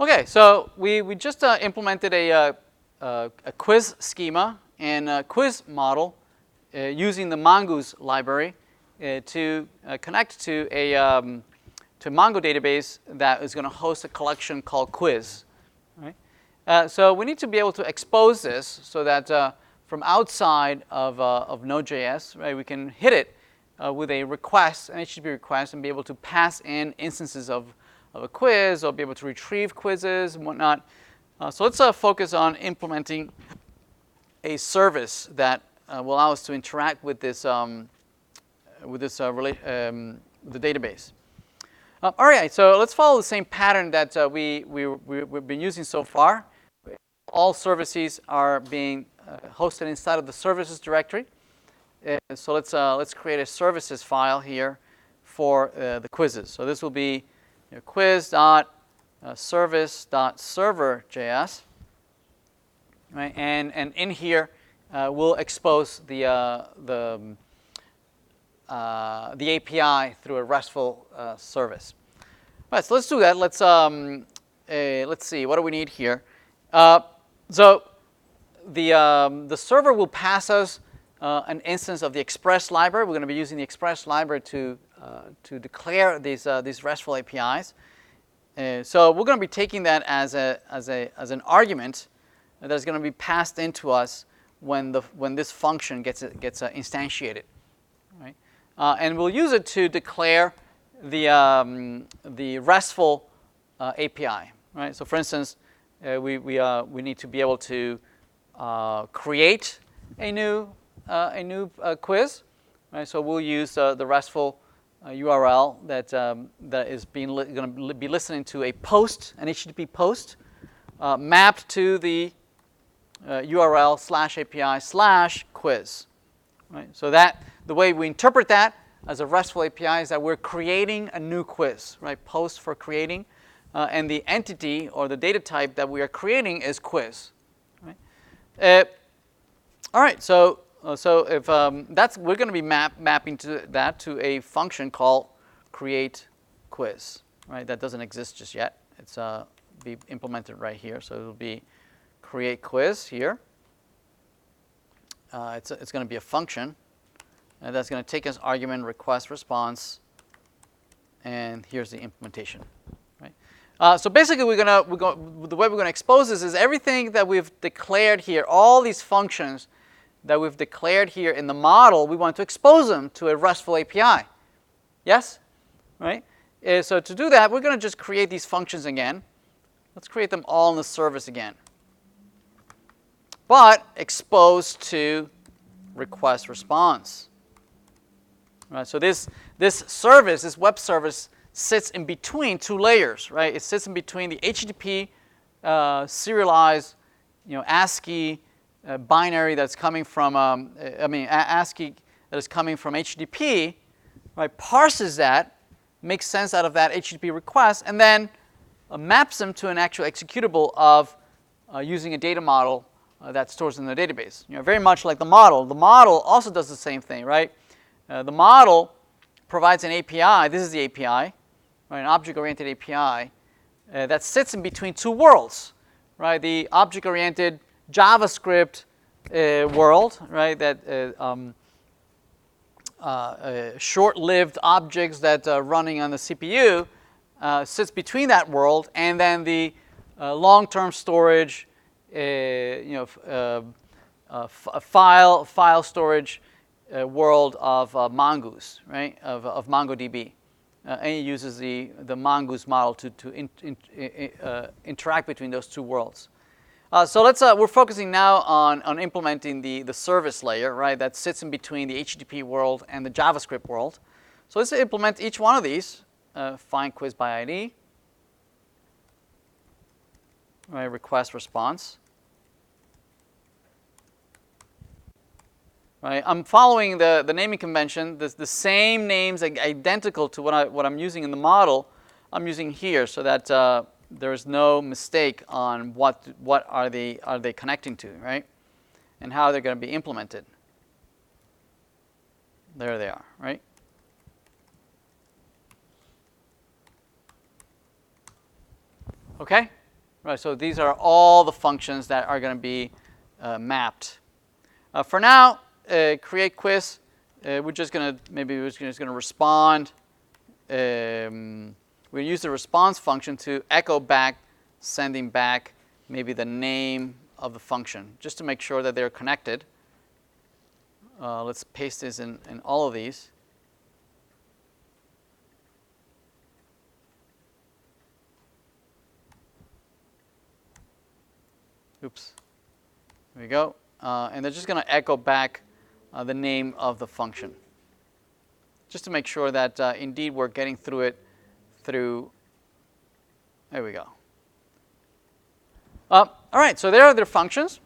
Okay, so we just implemented a quiz schema and a quiz model using the mongoose library to connect to a Mongo database that is going to host a collection called quiz. Right? So we need to be able to expose this so that from outside of Node.js, right, we can hit it with a request, an HTTP request, and be able to pass in instances of a quiz or be able to retrieve quizzes and whatnot. So let's focus on implementing a service that will allow us to interact with this the database. All right, so let's follow the same pattern that we've been using so far. All services are being hosted inside of the services directory. So let's create a services file here for the quizzes. So this will be quiz.service.server.js, right? And in here we'll expose the API through a RESTful service. All right, so let's do that. Let's see. What do we need here? So the server will pass us an instance of the Express library. We're going to be using the Express library to declare these RESTful APIs. So we're going to be taking that as an argument that's going to be passed into us when this function gets instantiated, right? And we'll use it to declare the RESTful API, right? So for instance, we need to be able to create a new quiz, right? So we'll use the RESTful URL that is going to be listening to a post, an HTTP post, mapped to the URL /API/quiz. Right? So that the way we interpret that as a RESTful API is that we're creating a new quiz, right? Post for creating, and the entity or the data type that we are creating is quiz. Right? All right, so if we're going to be mapping that to a function called create quiz, right? That doesn't exist just yet. It's be implemented right here. So it'll be create quiz here. It's going to be a function, and that's going to take as argument request response, and here's the implementation. Right? So basically, the way we're going to expose this is everything that we've declared here, all these functions that we've declared here in the model, we want to expose them to a RESTful API. Yes? Right? So to do that, we're going to just create these functions again. Let's create them all in the service again, but exposed to request response. Right? So this service, this web service, sits in between two layers. Right? It sits in between the HTTP serialized, ASCII binary that's coming from, ASCII that is coming from HTTP, right? Parses that, makes sense out of that HTTP request, and then maps them to an actual executable of using a data model that stores in the database. Very much like the model. The model also does the same thing, right? The model provides an API. This is the API, right? An object-oriented API that sits in between two worlds, right? The object-oriented JavaScript world, right? That short-lived objects that are running on the CPU sits between that world, and then the long-term storage, file storage world of Mongoose, right? Of MongoDB, and it uses the Mongoose model to interact between those two worlds. So we're focusing now on implementing the service layer, right? That sits in between the HTTP world and the JavaScript world. So let's implement each one of these. Find quiz by ID, right? Request response. Right? I'm following the naming convention. The same names identical to what I'm using in the model, I'm using here, so that there is no mistake on what are they connecting to, right? And how they're going to be implemented. There they are, right? Okay. Right, so these are all the functions that are going to be mapped. For now, create quiz. We're just going to respond. We use the response function to echo back, sending back maybe the name of the function, just to make sure that they're connected. Let's paste this in all of these. Oops. There we go. And they're just going to echo back the name of the function, just to make sure that indeed we're getting through it through. There we go. All right, so there are their functions.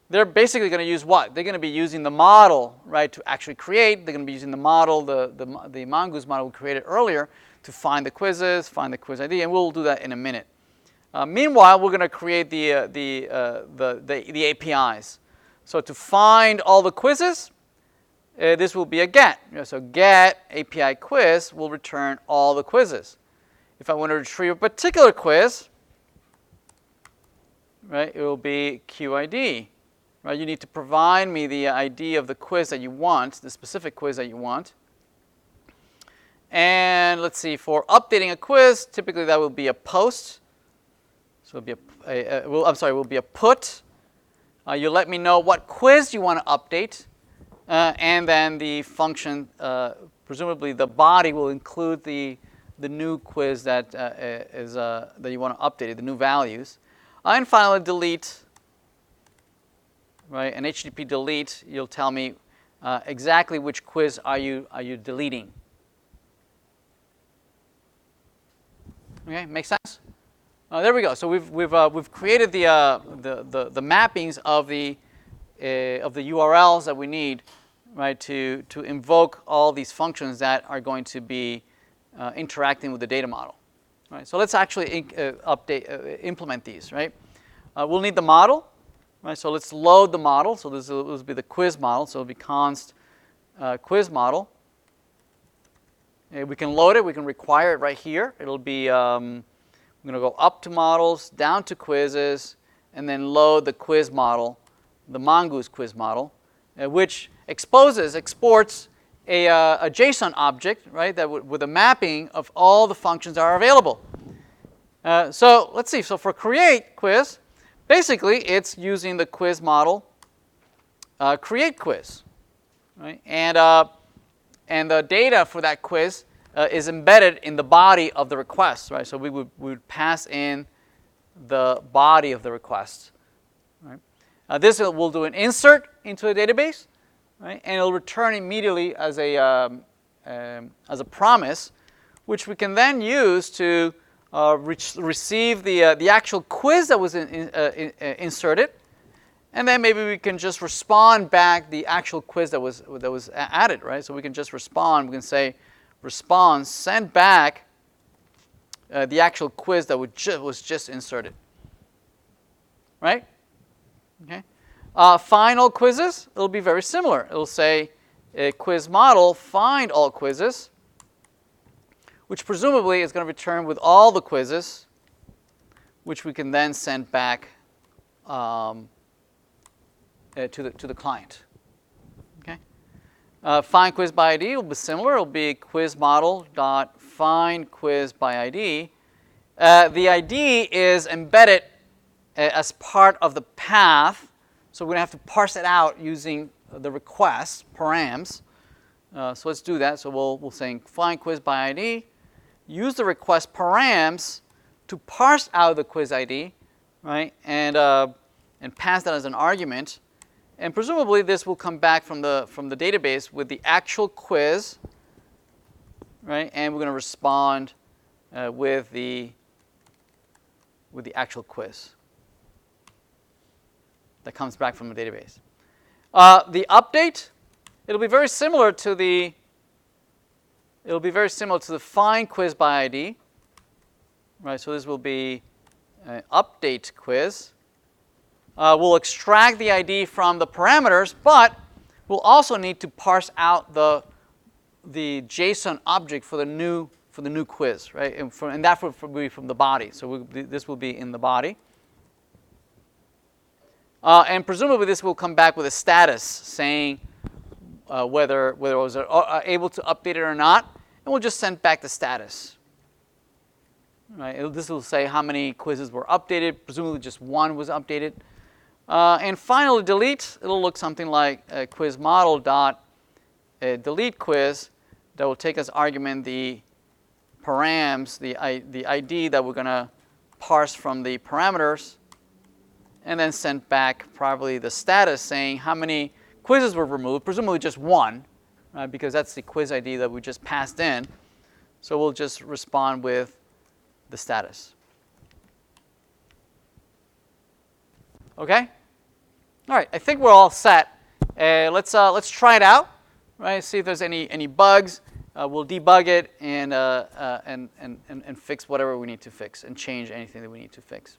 They're basically going to use what? They're going to be using the model, right, to actually create. They're going to be using the model, the mongoose model we created earlier, to find the quizzes, find the quiz ID, and we'll do that in a minute. Meanwhile, we're going to create the APIs. So to find all the quizzes, this will be a get. So get API quiz will return all the quizzes. If I want to retrieve a particular quiz, right, it will be QID. Right, you need to provide me the ID of the quiz that you want, the specific quiz that you want. And let's see, for updating a quiz, typically that will be a post. So it'll be it will be a put. You let me know what quiz you want to update, and then the function, presumably the body, will include the new quiz that that you want to update, the new values, and finally delete. Right, an HTTP delete. You'll tell me exactly which quiz are you deleting. Okay, makes sense. There we go. So we've created the mappings of the URLs that we need, right, to invoke all these functions that are going to be interacting with the data model. Right. So let's actually implement these. Right. We'll need the model. Right. So let's load the model. So this will be the quiz model. So it'll be const quiz model. We can load it. We can require it right here. It'll be I'm going to go up to models, down to quizzes, and then load the quiz model, the mongoose quiz model, which exports a JSON object, right, that with a mapping of all the functions that are available. So let's see. So for create quiz, basically it's using the quiz model create quiz, right, and the data for that quiz is embedded in the body of the request, right? So we would pass in the body of the request, right? This will do an insert into a database, right? And it'll return immediately as a promise, which we can then use to receive the actual quiz that was inserted, and then maybe we can just respond back the actual quiz that was added, right? So we can just respond. We can say, response, send back the actual quiz that was just inserted, right? Okay. Find all quizzes. It'll be very similar. It'll say quiz model find all quizzes, which presumably is going to return with all the quizzes, which we can then send back to the client. Find quiz by ID will be similar. It will be quiz model dot find quiz by ID. The ID is embedded as part of the path, so we're going to have to parse it out using the request params. So let's do that. So we'll say find quiz by ID. Use the request params to parse out the quiz ID, right, and pass that as an argument. And presumably this will come back from the database with the actual quiz, right? And we're going to respond with the actual quiz that comes back from the database. The update, it'll be very similar to the find quiz by ID, right? So this will be an update quiz. We'll extract the ID from the parameters, but we'll also need to parse out the JSON object for the new for the new quiz, right? And that will be from the body. So this will be in the body. And presumably this will come back with a status saying whether it was able to update it or not, and we'll just send back the status. Right? This will say how many quizzes were updated. Presumably just one was updated. And finally, delete. It'll look something like quiz model dot delete quiz. That will take as argument the params, the ID that we're going to parse from the parameters, and then send back probably the status saying how many quizzes were removed, presumably just one, right, because that's the quiz ID that we just passed in. So we'll just respond with the status. Okay? All right, I think we're all set. Let's try it out, right? See if there's any bugs. We'll debug it and fix whatever we need to fix and change anything that we need to fix.